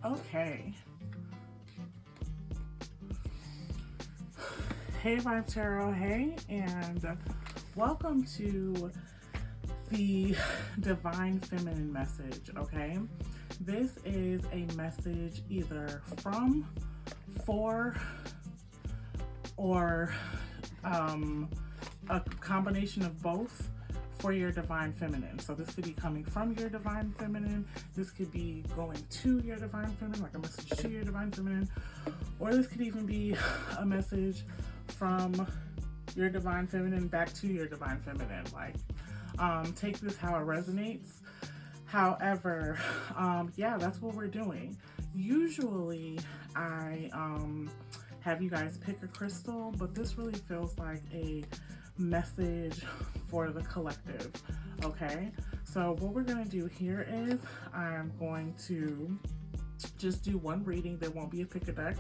Okay. Hey Vibe Tarot, hey, and welcome to the Divine Feminine message, okay? This is a message either from, for, or a combination of both for your Divine Feminine. So this could be coming from your Divine Feminine, this could be going to your Divine Feminine, like a message to your Divine Feminine, or this could even be a message from your Divine Feminine back to your Divine Feminine. Like, take this how it resonates. However, yeah, that's what we're doing. Usually I have you guys pick a crystal, but this really feels like a message for the collective, okay? So what we're gonna do here is I'm going to just do one reading. There won't be a pick a deck.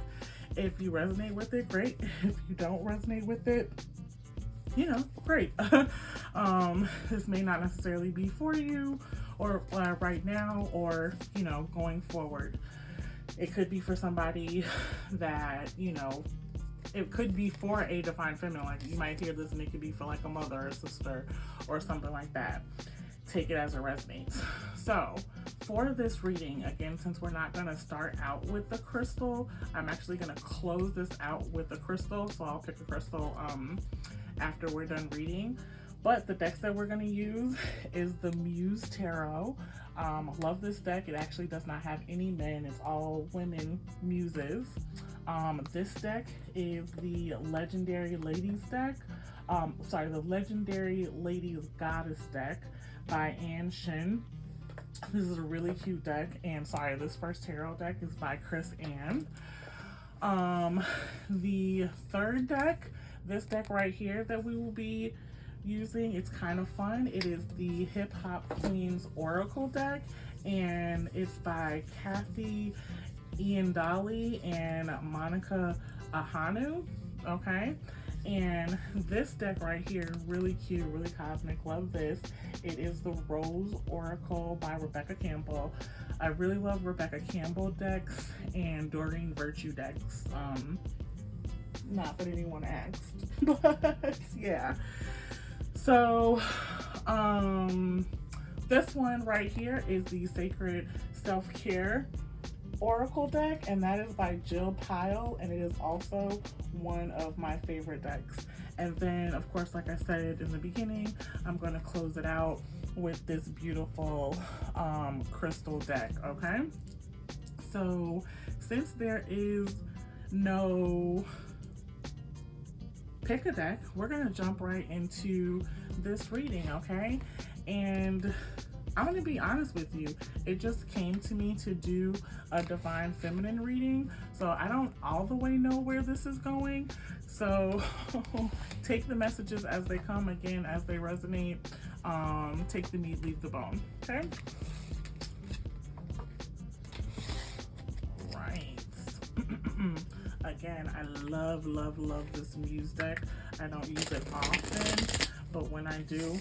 If you resonate with it, great. If you don't resonate with it, you know, great. This may not necessarily be for you or right now, or, you know, going forward. It could be for somebody that, you know, it could be for a Divine Feminine. Like, you might hear this and it could be for like a mother or sister or something like that. Take it as it resonates. So for this reading, again, since we're not going to start out with the crystal, I'm actually going to close this out with the crystal. So I'll pick a crystal after we're done reading. But the decks that we're going to use is the Muse Tarot. Love this deck. It actually does not have any men. It's all women muses. This deck is the Legendary Ladies deck. The Legendary Ladies Goddess deck by Anne Shin. This is a really cute deck. And sorry, this first tarot deck is by Chris Ann. The third deck, this deck right here that we will be using, it's kind of fun. It is the Hip Hop Queens Oracle deck, and it's by Kathy Iandoli and Monica Ahanu, okay? And this deck right here, really cute, really cosmic, love this. It is the Rose Oracle by Rebecca Campbell. I really love Rebecca Campbell decks and Doreen Virtue decks. Not that anyone asked, but yeah. So, this one right here is the Sacred Self-Care Oracle deck, and that is by Jill Pyle, and it is also one of my favorite decks. And then, of course, like I said in the beginning, I'm going to close it out with this beautiful crystal deck, okay? So, since there is no pick a deck, we're gonna jump right into this reading, okay? And I'm gonna be honest with you, it just came to me to do a Divine Feminine reading, so I don't all the way know where this is going. So take the messages as they come, again, as they resonate. Take the meat, leave the bone, okay? Right. Again, I love, love, love this Muse deck. I don't use it often, but when I do,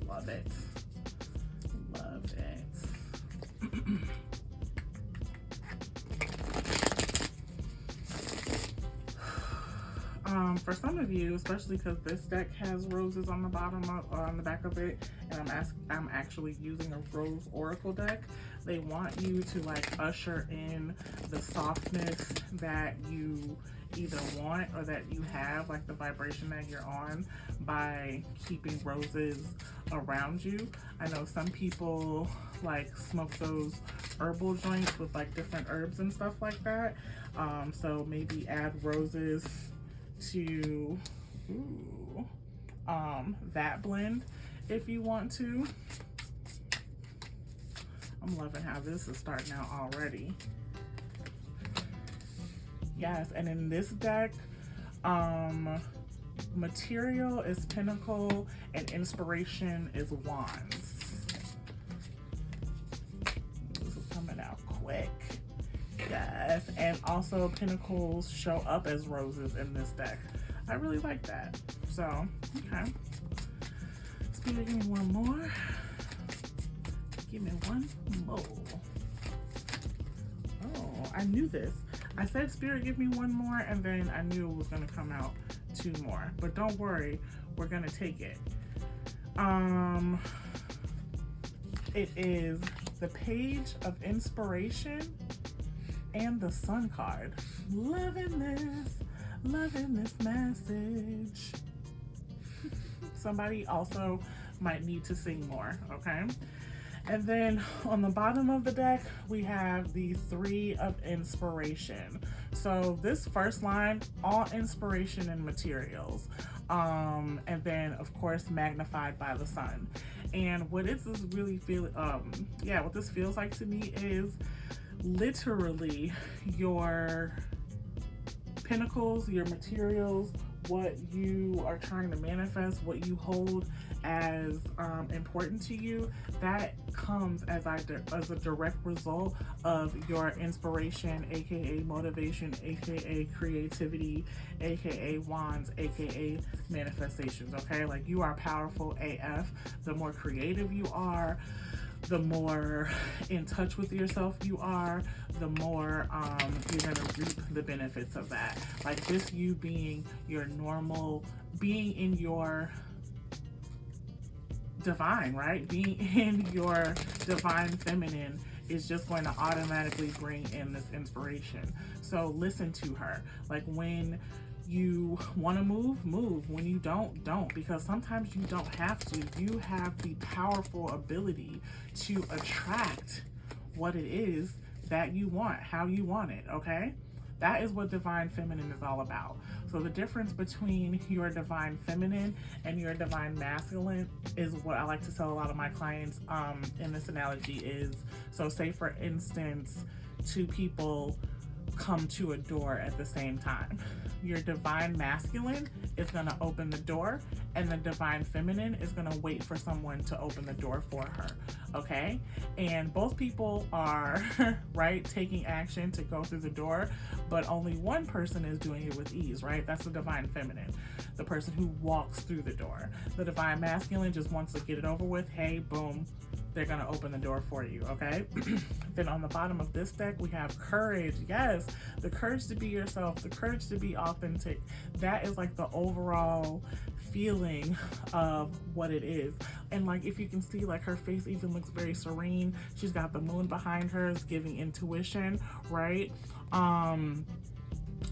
love it. Love it. For some of you, especially because this deck has roses on the bottom on the back of it, and I'm actually using a Rose Oracle deck, they want you to like usher in the softness that you either want or that you have, like the vibration that you're on, by keeping roses around you. I know some people like smoke those herbal joints with like different herbs and stuff like that. So maybe add roses to that blend if you want to. I'm loving how this is starting out already. Yes, and in this deck, material is Pentacle and inspiration is Wands. This is coming out quick. Yes, and also Pentacles show up as roses in this deck. I really like that. So, okay. Spirit, give me one more. Give me one more. Oh, I knew this. I said, Spirit, give me one more, and then I knew it was going to come out 2 more. But don't worry, we're going to take it. It is the Page of Inspiration and the Sun card. Loving this message. Somebody also might need to sing more, okay? And then on the bottom of the deck, we have the 3 of Inspiration. So this first line, all inspiration and materials. And then of course, magnified by the sun. And what this is really what this feels like to me is literally your pinnacles, your materials, what you are trying to manifest, what you hold as important to you, that comes as a direct result of your inspiration, aka motivation, aka creativity, aka wands, aka manifestations. Okay, like, you are powerful AF. The more creative you are, the more in touch with yourself you are, the more you're gonna reap the benefits of that. Like, just you being your normal, being in your divine, right? Being in your divine feminine is just going to automatically bring in this inspiration. So listen to her. Like, when you want to move. When you don't, because sometimes you don't have to. You have the powerful ability to attract what it is that you want, how you want it, okay? That is what divine feminine is all about. So the difference between your divine feminine and your divine masculine is what I like to tell a lot of my clients in this analogy is, so say for instance, 2 people come to a door at the same time. Your divine masculine is going to open the door, and the divine feminine is going to wait for someone to open the door for her, okay? And both people are right, taking action to go through the door, but only one person is doing it with ease, right? That's the divine feminine, the person who walks through the door. The divine masculine just wants to get it over with. Hey, boom, they're going to open the door for you, okay? Then on the bottom of this deck, we have courage. Yes, the courage to be yourself, the courage to be authentic. That is like the overall feeling of what it is. And like, if you can see, like, her face even looks very serene. She's got the moon behind her, is giving intuition, right?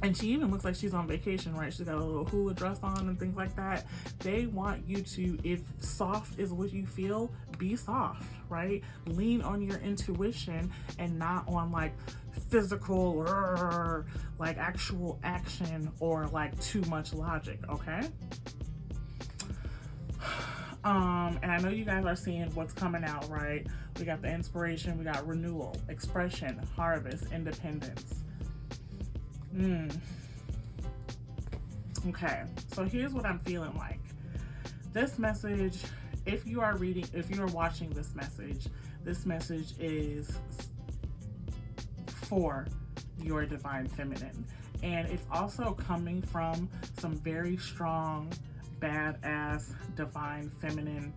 And she even looks like she's on vacation, right? She's got a little hula dress on and things like that. They want you to, if soft is what you feel, be soft, right? Lean on your intuition and not on like physical, like actual action or like too much logic, okay? And I know you guys are seeing what's coming out, right? We got the inspiration, we got renewal, expression, harvest, independence. Okay, so here's what I'm feeling like. This message, if you are watching this message is for your divine feminine. And it's also coming from some very strong, badass, divine feminine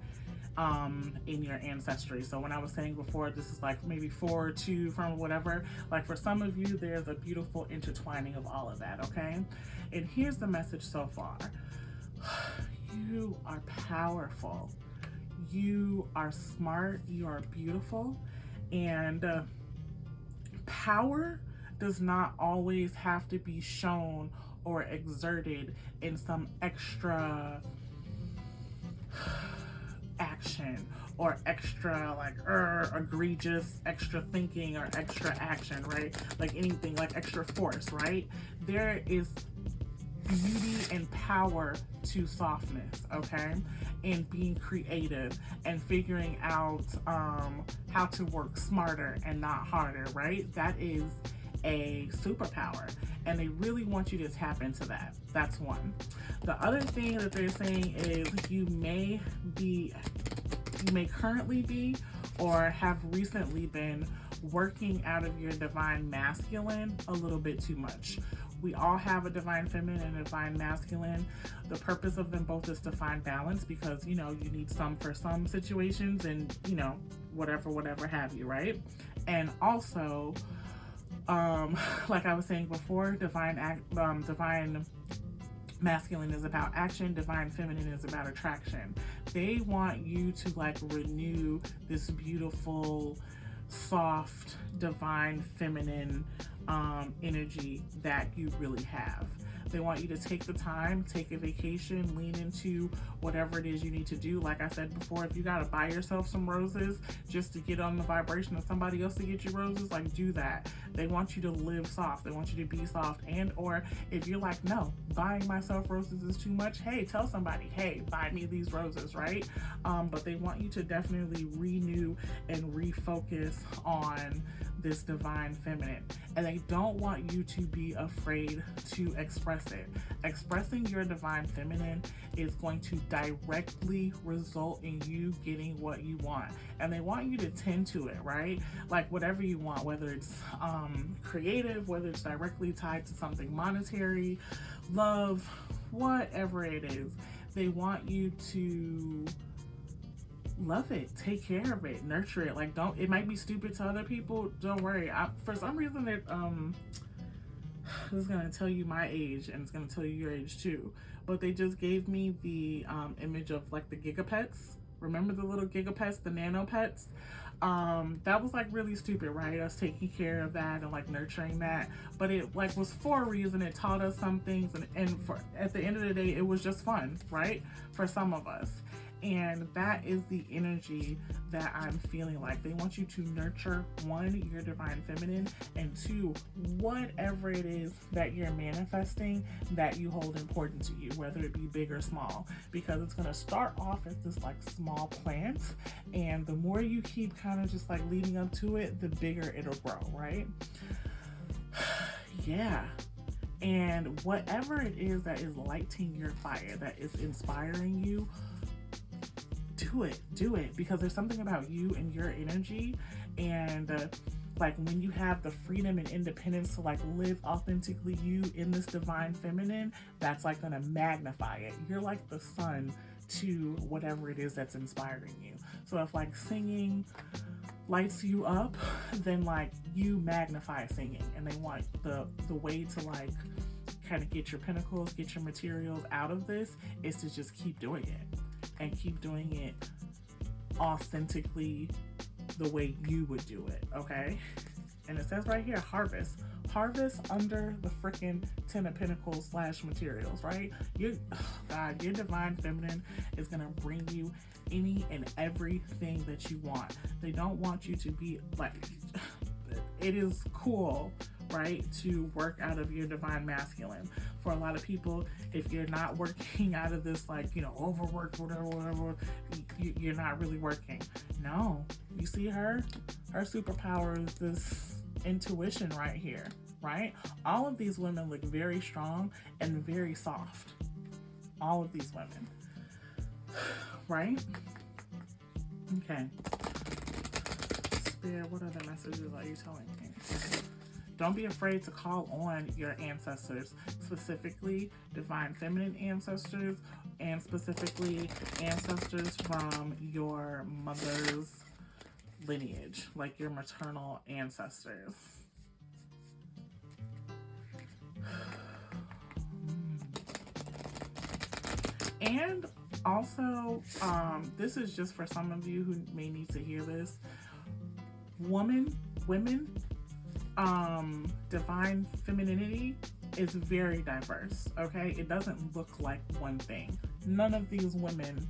in your ancestry. So when I was saying before, this is like maybe 4 or 2 from whatever, like for some of you, there's a beautiful intertwining of all of that, okay? And here's the message so far. You are powerful. You are smart. You are beautiful. And power does not always have to be shown or exerted in some extra action or extra like egregious extra thinking or extra action, right? Like anything, like extra force, right? There is beauty and power to softness, okay? And being creative and figuring out how to work smarter and not harder, right? That is a superpower, and they really want you to tap into that. That's one. The other thing that they're saying is you may currently be or have recently been working out of your divine masculine a little bit too much. We all have a divine feminine and a divine masculine. The purpose of them both is to find balance, because you need some for some situations and whatever have you, right? And also Like I was saying before, divine masculine is about action, divine feminine is about attraction. They want you to like renew this beautiful, soft, divine feminine energy that you really have. They want you to take the time, take a vacation, lean into whatever it is you need to do. Like I said before, if you gotta buy yourself some roses just to get on the vibration of somebody else to get you roses, like do that. They want you to live soft. They want you to be soft. And or if you're like, no, buying myself roses is too much, hey, tell somebody, hey, buy me these roses, right? But they want you to definitely renew and refocus on this divine feminine. And they don't want you to be afraid to express it. Expressing your divine feminine is going to directly result in you getting what you want. And they want you to tend to it, right? Like whatever you want, whether it's creative, whether it's directly tied to something monetary, love, whatever it is. They want you to love it, take care of it, nurture it. Like, don't, it might be stupid to other people, don't worry. For some reason it this is gonna tell you my age and it's gonna tell you your age too, but they just gave me the image of like the Gigapets. Remember the little Gigapets, the nano pets? That was like really stupid, right? Us taking care of that and like nurturing that, but it like was for a reason. It taught us some things, and for at the end of the day it was just fun, right, for some of us. And that is the energy that I'm feeling like. They want you to nurture, one, your divine feminine, and two, whatever it is that you're manifesting that you hold important to you, whether it be big or small, because it's going to start off as this like small plant, and the more you keep kind of just like leading up to it, the bigger it'll grow, right? Yeah. And whatever it is that is lighting your fire, that is inspiring you, do it, because there's something about you and your energy, and like when you have the freedom and independence to like live authentically you in this divine feminine, that's like gonna magnify it. You're like the sun to whatever it is that's inspiring you. So if like singing lights you up, then like you magnify singing, and they want the way to like kind of get your pinnacles, get your materials out of this is to just keep doing it. And keep doing it authentically the way you would do it, okay? And it says right here, harvest. Harvest under the freaking 10 of Pentacles / materials, right? Your divine feminine is gonna bring you any and everything that you want. They don't want you to be like, it is cool, right, to work out of your divine masculine. For a lot of people, if you're not working out of this, like, you know, overworked, whatever, you're not really working. No, you see her superpower is this intuition right here, right? All of these women look very strong and very soft. All of these women, right? Okay. Spirit, what other messages are you telling me? Don't be afraid to call on your ancestors, specifically divine feminine ancestors, and specifically ancestors from your mother's lineage, like your maternal ancestors. And also, this is just for some of you who may need to hear this. Women, divine femininity is very diverse, okay? It doesn't look like one thing. None of these women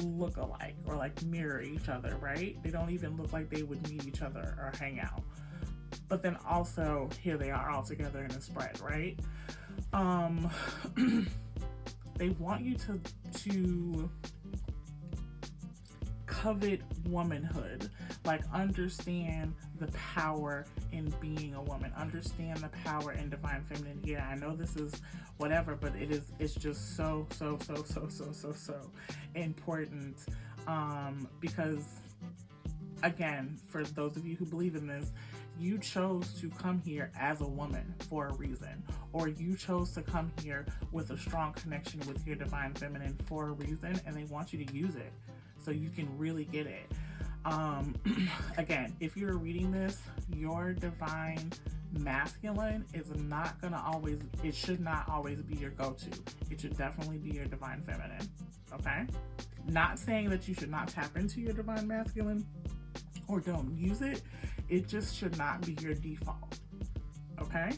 look alike or like mirror each other, right? They don't even look like they would meet each other or hang out. But then also, here they are all together in a spread, right? They want you to covet womanhood, like understand the power in being a woman, understand the power in divine feminine. Yeah, I know this is whatever, but it's just so important, because again, for those of you who believe in this, you chose to come here as a woman for a reason, or you chose to come here with a strong connection with your divine feminine for a reason, and they want you to use it so you can really get it. Again, if you're reading this, your divine masculine is not gonna always, it should not always be your go-to. It should definitely be your divine feminine, okay? Not saying that you should not tap into your divine masculine or don't use it. It just should not be your default, okay?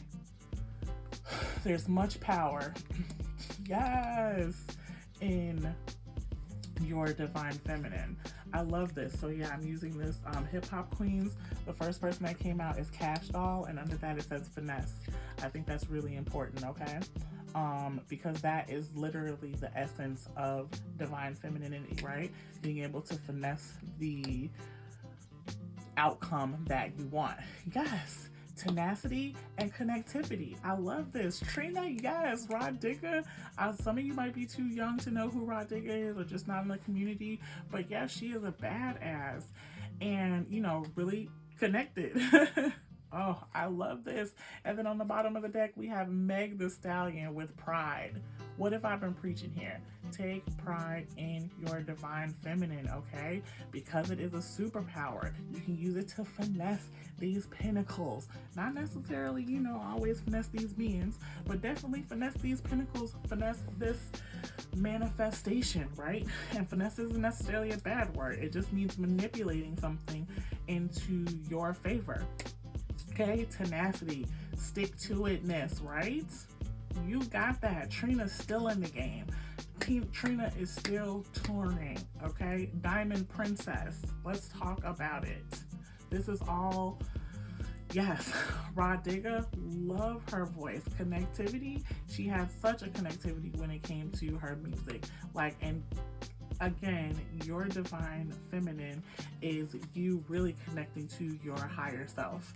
There's much power, yes, in your divine feminine. I love this. So yeah, I'm using this Hip Hop Queens. The first person that came out is Cash Doll, and under that it says finesse. I think that's really important, okay? Because that is literally the essence of divine femininity, right? Being able to finesse the outcome that you want. Yes, tenacity and connectivity. I love this. Trina, yes, Rah Digga. Some of you might be too young to know who Rah Digga is or just not in the community, but yeah, she is a badass and, you know, really connected. Oh, I love this. And then on the bottom of the deck, we have Meg the Stallion with Pride. What have I been preaching here? Take pride in your divine feminine, okay? Because it is a superpower. You can use it to finesse these pinnacles. Not necessarily, you know, always finesse these beings, but definitely finesse these pinnacles, finesse this manifestation, right? And finesse isn't necessarily a bad word. It just means manipulating something into your favor. Okay, tenacity, stick to itness, right? You got that. Trina's still in the game. Trina is still touring, okay? Diamond Princess, let's talk about it. This is all, yes, Rah Digga, love her voice. Connectivity, she had such a connectivity when it came to her music. Like, and again, your divine feminine is you really connecting to your higher self.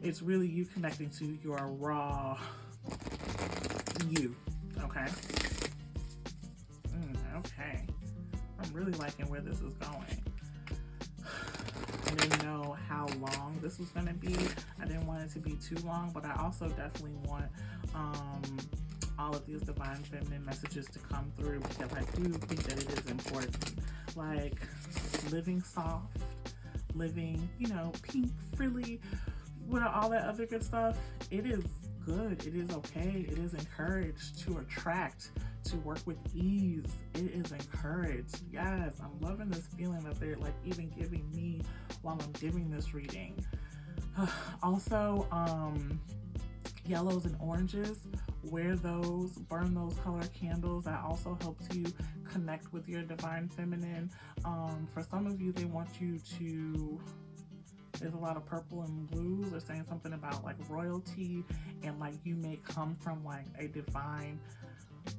It's really you connecting to your raw you, okay? Okay. I'm really liking where this is going. I didn't know how long this was going to be. I didn't want it to be too long, but I also definitely want all of these divine feminine messages to come through because I do think that it is important. Like living soft, living, you know, pink, frilly, with all that other good stuff. It is good. It is okay. It is encouraged to attract, to work with ease. It is encouraged. Yes, I'm loving this feeling that they're like even giving me while I'm giving this reading. Also, yellows and oranges, wear those, burn those color candles. That also helps you connect with your divine feminine. For some of you, they want you to, there's a lot of purple and blues. They're saying something about like royalty and like you may come from like a divine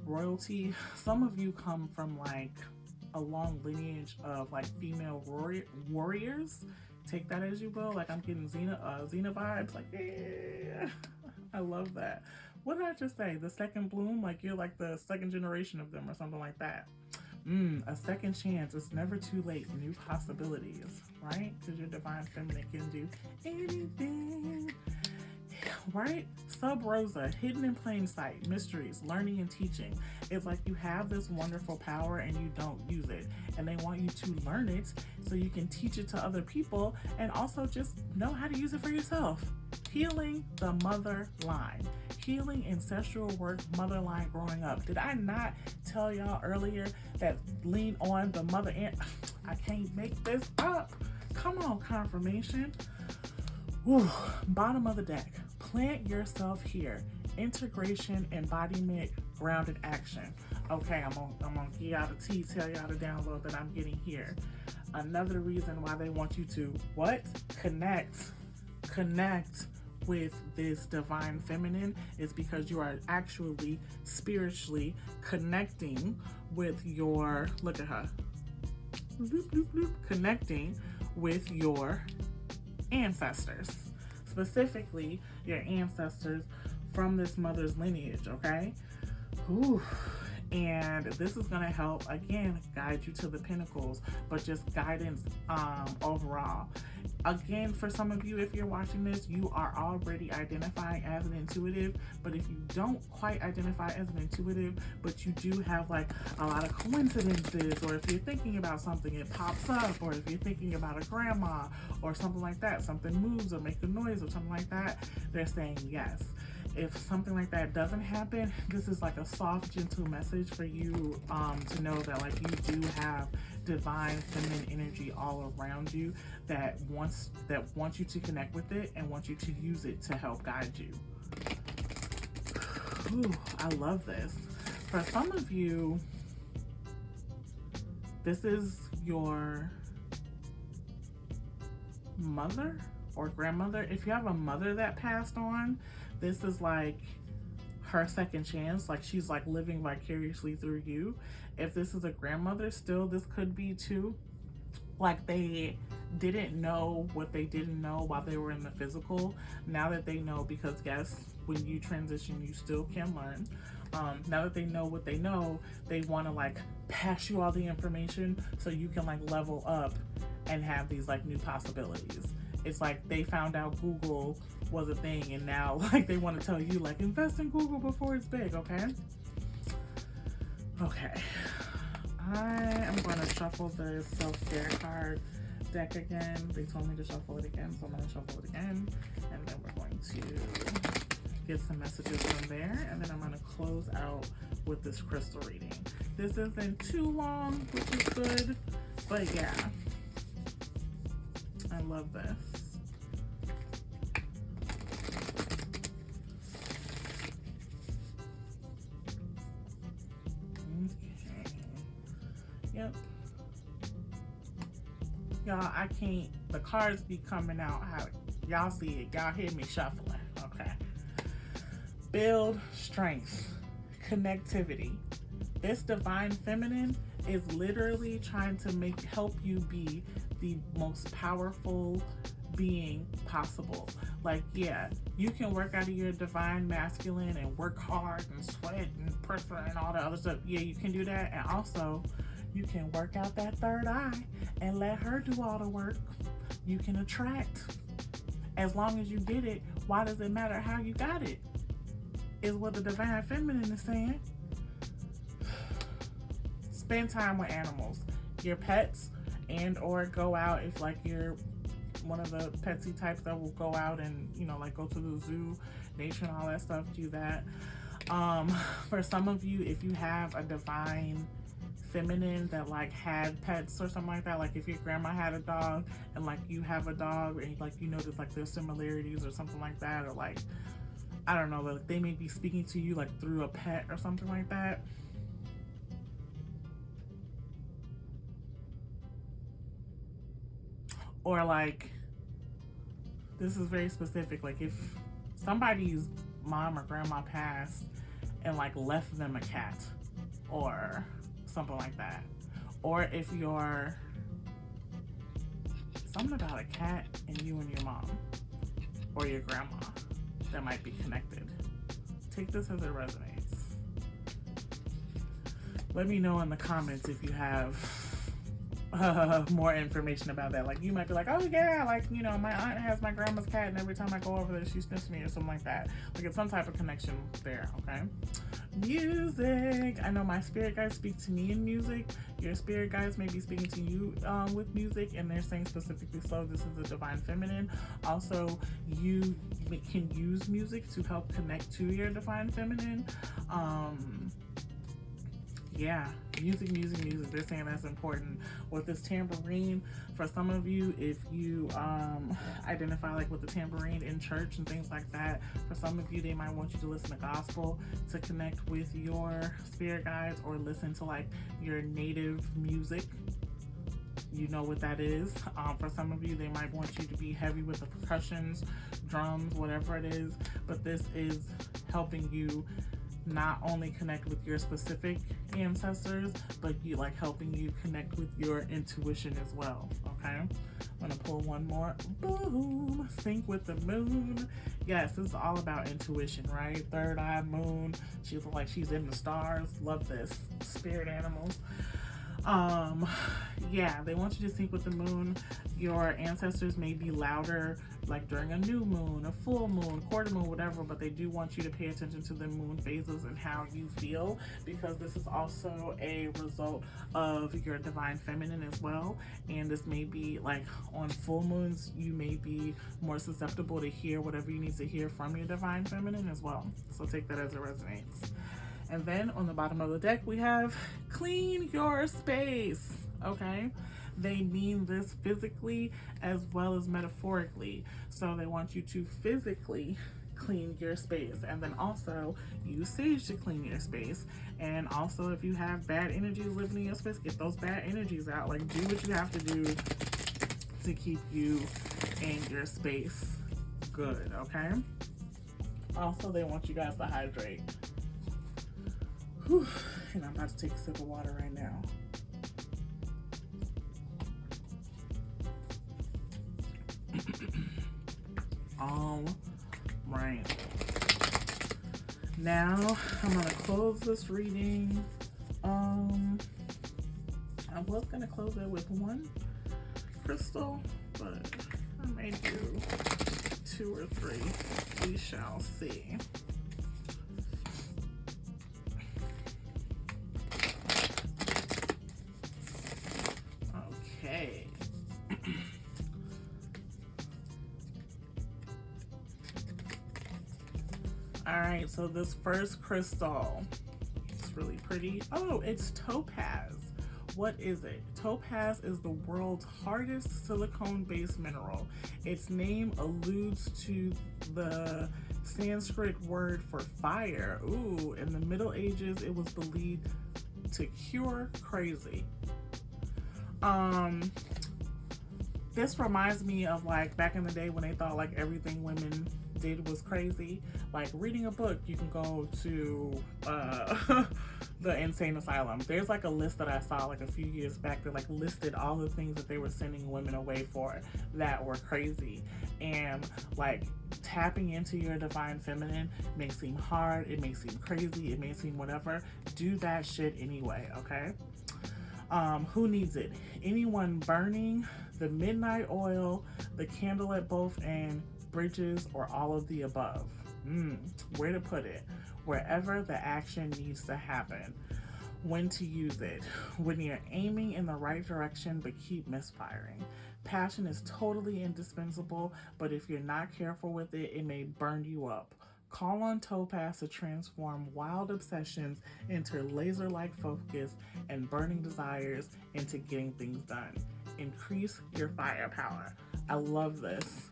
royalty. Some of you come from like a long lineage of like female warriors. Take that as you will. Like I'm getting Xena vibes. Like, yeah, I love that. What did I just say? The second bloom? Like you're like the second generation of them or something like that. A second chance. It's never too late. New possibilities, right? Because your divine feminine can do anything, right? Sub Rosa, hidden in plain sight, mysteries, learning and teaching. It's like you have this wonderful power and you don't use it. And they want you to learn it so you can teach it to other people and also just know how to use it for yourself. Healing the mother line. Healing ancestral work, mother line growing up. Did I not tell y'all earlier that lean on the mother and I can't make this up. Come on, confirmation. Whew. Bottom of the deck. Plant yourself here. Integration, embodiment, grounded action. Okay, I'm gonna give y'all the tea, tell y'all the download that I'm getting here. Another reason why they want you to what? Connect with this divine feminine is because you are actually spiritually connecting with your, look at her, bloop, bloop, bloop, connecting with your ancestors, specifically your ancestors from this mother's lineage, okay? Ooh. And this is going to help, again, guide you to the pinnacles, but just guidance overall. Again, for some of you, if you're watching this, you are already identifying as an intuitive, but if you don't quite identify as an intuitive, but you do have like a lot of coincidences, or if you're thinking about something, it pops up, or if you're thinking about a grandma or something like that, something moves or makes a noise or something like that, they're saying yes. If something like that doesn't happen, this is like a soft, gentle message for you to know that like you do have divine feminine energy all around you that wants you to connect with it and wants you to use it to help guide you. Ooh, I love this. For some of you, this is your mother or grandmother. If you have a mother that passed on, this is like her second chance, like she's like living vicariously through you. If this is a grandmother, still this could be too, like they didn't know what they didn't know while they were in the physical. Now that they know, because yes, when you transition you still can learn. Now that they know what they know, they want to like pass you all the information so you can like level up and have these like new possibilities. It's like they found out Google was a thing, and now like they want to tell you like invest in Google before it's big. Okay, I am going to shuffle the self-care card deck again. They told me to shuffle it again, so I'm going to shuffle it again, and then we're going to get some messages from there, and then I'm going to close out with this crystal reading. This isn't too long, which is good, but yeah, I love this. Yep. Y'all, I can't, the cards be coming out how y'all see it. Y'all hear me shuffling, okay? Build strength, connectivity. This divine feminine is literally trying to help you be the most powerful being possible. Like, yeah, you can work out of your divine masculine and work hard and sweat and pressure and all that other stuff. Yeah, you can do that. And also, you can work out that third eye and let her do all the work. You can attract. As long as you did it, why does it matter how you got it? Is what the divine feminine is saying. Spend time with animals, your pets, and or go out if like you're one of the petsy types that will go out and, you know, like go to the zoo, nature and all that stuff, do that. For some of you, if you have a divine feminine that like had pets or something like that, like if your grandma had a dog and like you have a dog and like you notice like there's similarities or something like that, or like I don't know, like they may be speaking to you like through a pet or something like that. Or like, this is very specific, like if somebody's mom or grandma passed and like left them a cat or something like that. Or if you're, something about a cat and you and your mom or your grandma that might be connected. Take this as it resonates. Let me know in the comments if you have more information about that. Like you might be like, oh yeah, like, you know, my aunt has my grandma's cat and every time I go over there she sniffs me or something like that. Like it's some type of connection there. Okay, music. I know my spirit guides speak to me in music. Your spirit guides may be speaking to you with music, and they're saying specifically, so this is the divine feminine. Also, you can use music to help connect to your divine feminine. Yeah, music. They're saying that's important. With this tambourine, for some of you, if you identify like with the tambourine in church and things like that, for some of you, they might want you to listen to gospel to connect with your spirit guides, or listen to like your native music. You know what that is. For some of you, they might want you to be heavy with the percussions, drums, whatever it is. But this is helping you not only connect with your specific ancestors, but you like helping you connect with your intuition as well. Okay, I'm gonna pull one more. Boom! Sync with the moon. Yes, this is all about intuition, right? Third eye moon. She looks like she's in the stars. Love this. Spirit animals. Yeah, they want you to sync with the moon. Your ancestors may be louder like during a new moon, a full moon, quarter moon, whatever, but they do want you to pay attention to the moon phases and how you feel, because this is also a result of your divine feminine as well. And this may be like on full moons, you may be more susceptible to hear whatever you need to hear from your divine feminine as well. So take that as it resonates. And then on the bottom of the deck, we have clean your space, okay? They mean this physically as well as metaphorically. So they want you to physically clean your space, and then also use sage to clean your space. And also, if you have bad energies living in your space, get those bad energies out. Like, do what you have to do to keep you in your space good, okay? Also, they want you guys to hydrate. Whew. And I'm about to take a sip of water right now. All right. Now I'm gonna close this reading. I was gonna close it with one crystal, but I may do 2 or 3. We shall see. Okay. All right, so this first crystal, it's really pretty. Oh, it's topaz. What is it? Topaz is the world's hardest silicone-based mineral. Its name alludes to the Sanskrit word for fire. Ooh, in the Middle Ages, it was believed to cure crazy. This reminds me of like back in the day when they thought like everything women did was crazy. Like reading a book, you can go to the insane asylum. There's like a list that I saw like a few years back that like listed all the things that they were sending women away for that were crazy. And like tapping into your divine feminine may seem hard, it may seem crazy, it may seem whatever. Do that shit anyway, okay? Who needs it? Anyone burning the midnight oil, the candle at both ends, bridges, or all of the above? Where to put it? Wherever the action needs to happen. When to use it? When you're aiming in the right direction but keep misfiring. Passion is totally indispensable, but if you're not careful with it, it may burn you up. Call on Topaz to transform wild obsessions into laser-like focus and burning desires into getting things done. Increase your firepower. I love this.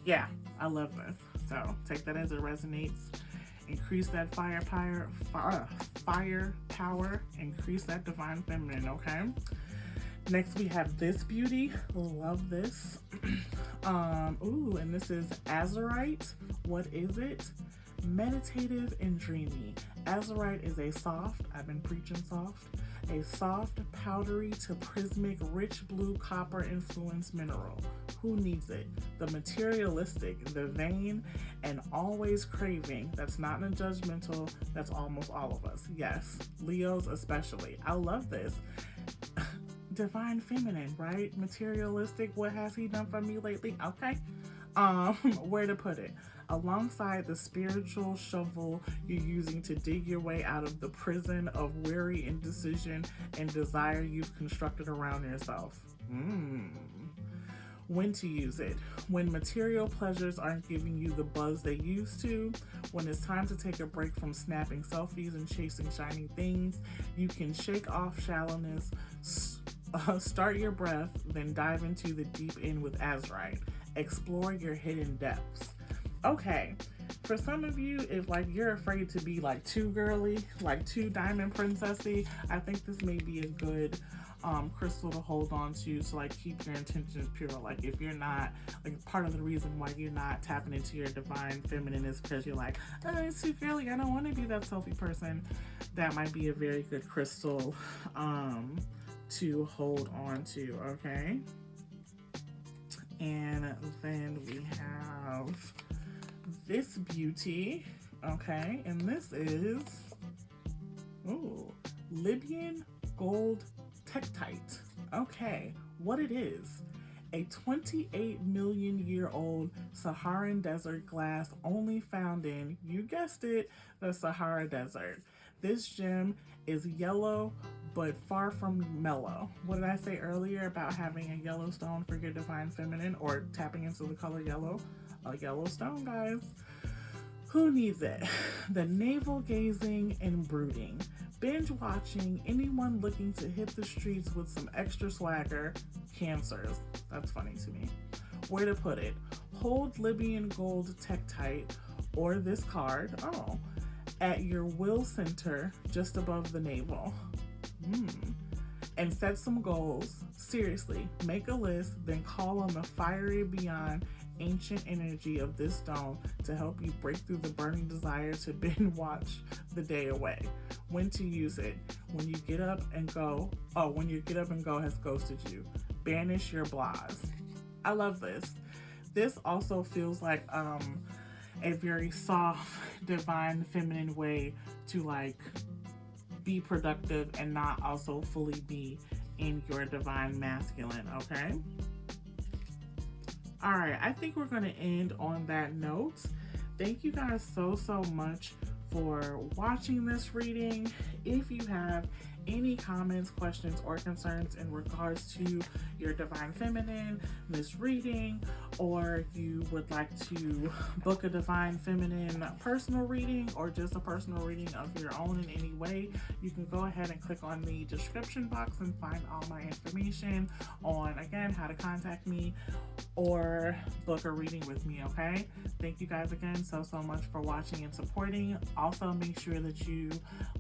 Yeah, I love this. So take that as it resonates. Increase that firepower, increase that divine feminine, okay? Next we have this beauty. Love this. Ooh, and this is azurite. What is it? Meditative and dreamy. Azurite is a soft, I've been preaching soft, a soft, powdery to prismatic, rich blue copper influenced mineral. Who needs it? The materialistic, the vain, and always craving. That's not in a judgmental, that's almost all of us. Yes, Leos especially. I love this. Divine feminine, right? Materialistic, what has he done for me lately? Okay. Where to put it? Alongside the spiritual shovel you're using to dig your way out of the prison of weary indecision and desire you've constructed around yourself. When to use it? When material pleasures aren't giving you the buzz they used to, when it's time to take a break from snapping selfies and chasing shiny things, you can shake off shallowness, start your breath, then dive into the deep end with azurite. Explore your hidden depths. Okay, for some of you, if like you're afraid to be like too girly, like too diamond princessy, I think this may be a good crystal to hold on to like keep your intentions pure. Like if you're not, like part of the reason why you're not tapping into your divine feminine is because you're like, oh, it's too girly, I don't want to be that selfie person. That might be a very good crystal to hold on to, okay? And then we have this beauty, okay? And this is, ooh, Libyan Gold Tektite. Okay, what it is, a 28 million year old Saharan desert glass only found in, you guessed it, the Sahara Desert. This gem is yellow, but far from mellow. What did I say earlier about having a yellow stone for your divine feminine, or tapping into the color yellow? A yellow stone, guys. Who needs it? The navel gazing and brooding, binge watching, anyone looking to hit the streets with some extra swagger, cancers. That's funny to me. Where to put it? Hold Libyan Gold Tektite or this card, oh, at your will center just above the navel. And set some goals. Seriously, make a list, then call on the fiery beyond ancient energy of this stone to help you break through the burning desire to binge watch the day away. When to use it? When you get up and go. Oh, when your get up and go has ghosted you. Banish your blahs. I love this. This also feels like a very soft, divine, feminine way to like be productive and not also fully be in your divine masculine, okay? All right, I think we're going to end on that note. Thank you guys so much for watching this reading. If you have any comments, questions, or concerns in regards to your divine feminine, this reading, or you would like to book a divine feminine personal reading or just a personal reading of your own in any way, you can go ahead and click on the description box and find all my information on, again, how to contact me or book a reading with me, okay? Thank you guys again so much for watching and supporting. Also, make sure that you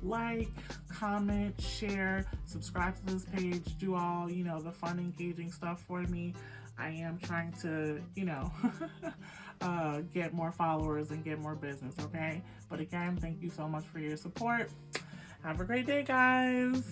like, comment, share, subscribe to this page, do all, you know, the fun, engaging stuff for me. I am trying to, you know, get more followers and get more business, okay? But again, thank you so much for your support. Have a great day, guys.